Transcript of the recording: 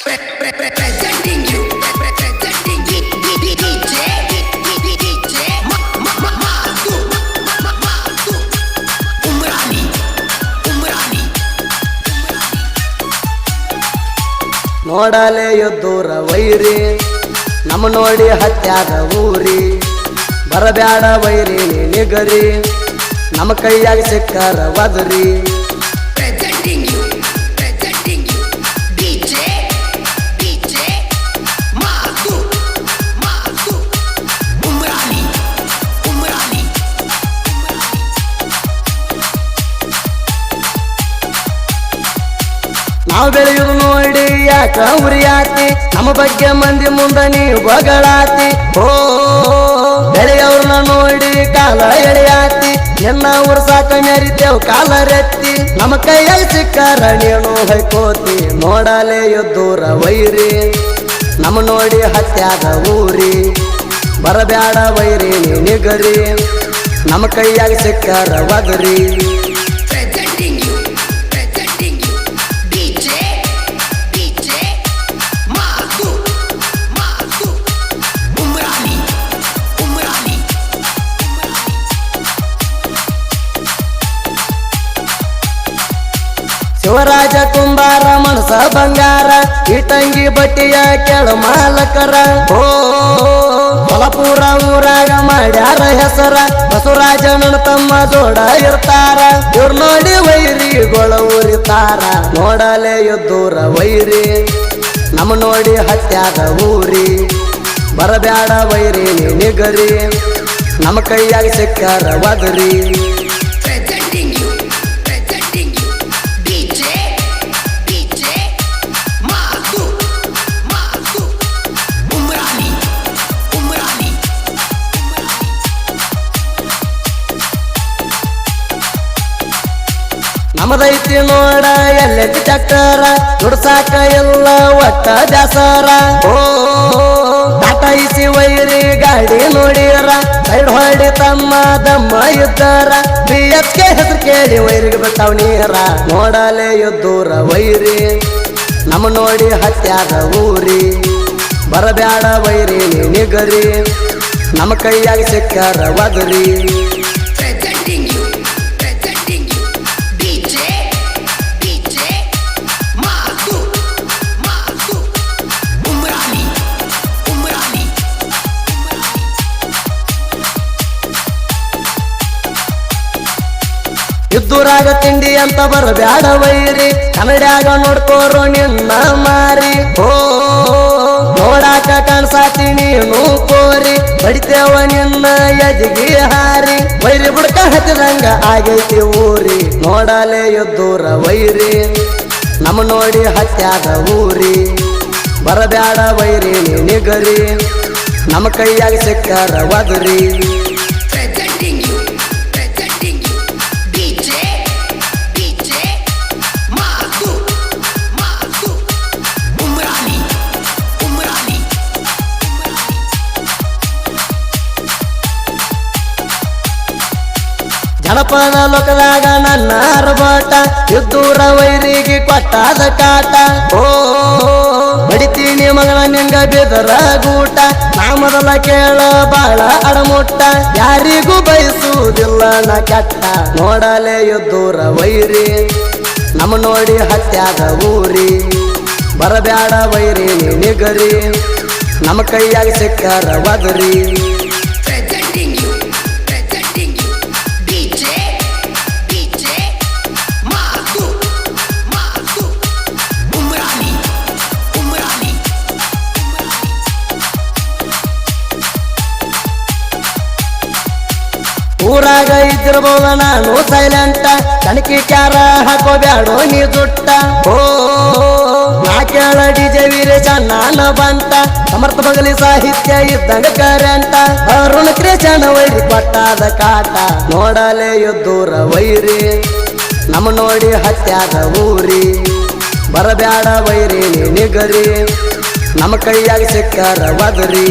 Presenting you, presenting DJ Magu Umrani ನೋಡಲೆ ಎದ್ದೂರ ವೈರಿ ನಮ್ಮ ನೋಡಿ ಹತ್ಯಾದ ಊರಿ ಬರಬ್ಯಾಡ ವೈರಿ ನಿಗರಿ ನಮ್ಮ ಕೈಯಾಗ ಸಿಕ್ಕಾರ ವದರಿ Presenting you DJ Magu Umrani ನಾವು ಬೆಳೆಯುವುದು ನೋಡಿ ಯಾಕ ಉರಿಯಾತಿ ನಮ್ಮ ಬಗ್ಗೆ ಮಂದಿ ಮುಂದ ನೀವು ಬಗಳಾತಿ ಓ ಬೆಳೆಯವ್ರನ್ನ ನೋಡಿ ಕಾಲ ಎಳೆಯಾತಿ ಎನ್ನ ಉರ್ಸಾಕ ಮೆರಿತೇವ್ ಕಾಲ ರೆತ್ತಿ ನಮ್ಮ ಕೈಯಾಗ ಸಿಕ್ಕಾರ ನೀನು ಹೊಯ್ಕೋತಿ ನೋಡಲೆ ಎದ್ದೂರ ವೈರಿ ನಮ್ಮ ನೋಡಿ ಹತ್ಯಾದ ಊರಿ ಬರಬ್ಯಾಡ ವೈರಿ ನಿಗರಿ ನಮ್ಮ ಕೈಯಾಗ ಸಿಕ್ಕಾರ ವದರಿ Presenting you DJ Magu Umrani Shivaraj ಕುಂಬಾರ ಮನಸ ಬಂಗಾರ ಇಟಂಗಿ ಬಟ್ಟಿಯ ಕೆಳ ಮಾಲಕರ ಓ ಹೊಲಪುರ ಊರಾಗ ಮಾಡ್ಯಾರ ಹೆಸರ ಬಸವರಾಜನ ತಮ್ಮ ಜೋಡ ಇರ್ತಾರ ಇವ್ರ ನೋಡಿ ವೈರಿಗೊಳ ಉರಿತಾರ ನೋಡಲೆ ಎದ್ದೂರ ವೈರಿ ನಮ್ಮ ನೋಡಿ ಹತ್ಯಾದ ಊರಿ ಬರಬ್ಯಾಡ ವೈರಿ ನಿಗರಿ ನಮ್ಮ ಕೈಯಾಗ ಸಿಕ್ಕಾರ ವದರಿ Presenting you DJ Magu Umrani ನಮದೈತಿ ನೋಡ ಎಲ್ಲೆತ್ತಿ ಚಕ್ಕರ ದುಡ್ಸಾಕ ಎಲ್ಲ ಒಟ್ಟ ಬ್ಯಾಸರ ಓ ಟಾಟಾಯಿಸಿ ವೈರಿ ಗಾಡಿ ನೋಡಿರ ಸೈಡ್ ಹೊಡಿ ತಮ್ಮ ದಮ್ಮ ಇದ್ದಾರ BSK ಹೆಸರು ಕೇಳಿ ವೈರಿಗೆ ಬಿಟ್ಟಾವ್ ನೀರ ನೋಡಲೆ ಎದ್ದೂರ ವೈರಿ ನಮ್ಮ ನೋಡಿ ಹತ್ಯಾದ ಊರಿ ಬರಬ್ಯಾಡ ವೈರಿ ನಿಗರಿ ನಮ್ಮ ಕೈಯಾಗ ಸಿಕ್ಕಾರ ವದರಿ Presenting you DJ Magu Umrani ಇದ್ದೂರಾಗ ತಿಂಡಿ ಅಂತ ಬರಬ್ಯಾಡ ವೈರಿ ಕನ್ನಡ್ಯಾಗ ನೋಡ್ಕೋರು ನಿನ್ನ ಮಾರಿ ಓ ನೋಡಾಕ ಕಾಣ್ಸಾತಿ ನೀನು ಕೋರಿ ಬಡಿತೇವ ನಿನ್ನ ಎದಿಗಿ ಹಾರಿ ವೈರಿ ಬುಡ್ಕ ಹತ್ತಿದಂಗ ಆಗೈತಿ ಊರಿ ನೋಡಲೆ ಎದ್ದೂರ ವೈರಿ ನಮ್ಮ ನೋಡಿ ಹತ್ಯಾದ ಊರಿ ಬರಬ್ಯಾಡ ವೈರಿ ನಿಗರಿ ನಮ್ಮ ಕೈಯಾಗ ಸಿಕ್ಕಾರ ವದರಿ Presenting you DJ Magu Umrani ಜನಪದ ಲೋಕದಾಗ ನನ್ನ ಅರಬಾಟ ಎದ್ದೂರ ವೈರಿಗೆ ಕೊಟ್ಟಾದ ಕಾಟ ಓ ಬಡಿತೀನಿ ಮಗಳ ನಿಂಗ ಬೆದರ ಗೂಟ ನಾ ಮೊದಲ ಕೇಳ ಬಾಳ ಅಡಮುಟ್ಟ ಯಾರಿಗೂ ಬಯಸುವುದಿಲ್ಲ ನಾ ಕೆಟ್ಟ ನೋಡಲೆ ಎದ್ದೂರ ವೈರಿ ನಮ್ಮ ನೋಡಿ ಹತ್ಯಾದ ಊರಿ ಬರಬ್ಯಾಡ ವೈರಿ ನಿಗರಿ ನಮ್ಮ ಕೈಯಾಗ ಸಿಕ್ಕಾರ ವದರಿ Presenting you DJ Magu Umrani ಊರಾಗ ಇದ್ದಿರ್ಬೋದ ನಾನು ಸೈಲೆಂಟ ಕಣಕಿ ಕ್ಯಾರ ಹಾಕೋಬ್ಯಾಡೋ ನೀ ದುಟ್ಟ ಓ ನಾ ಕೇಳ ಡಿಜೆ ವೀರೇಶ ನಾನು ಬಂತ ಸಮರ್ಥ ಬಗಲಿ ಸಾಹಿತ್ಯ ಇದ್ದಂಗ ಕರೆಂಟ ಅರುಣ ಕೃಷ್ಣ ವೈರಿ ಕೊಟ್ಟಾದ ಕಾಟ ನೋಡಲೆ ಎದ್ದೂರ ವೈರಿ ನಮ್ಮ ನೋಡಿ ಹತ್ಯಾದ ಊರಿ ಬರಬ್ಯಾಡ ವೈರಿ ನಿಗರಿ ನಮ್ಮ ಕೈಯಾಗ ಸಿಕ್ಕಾರ ವದರಿ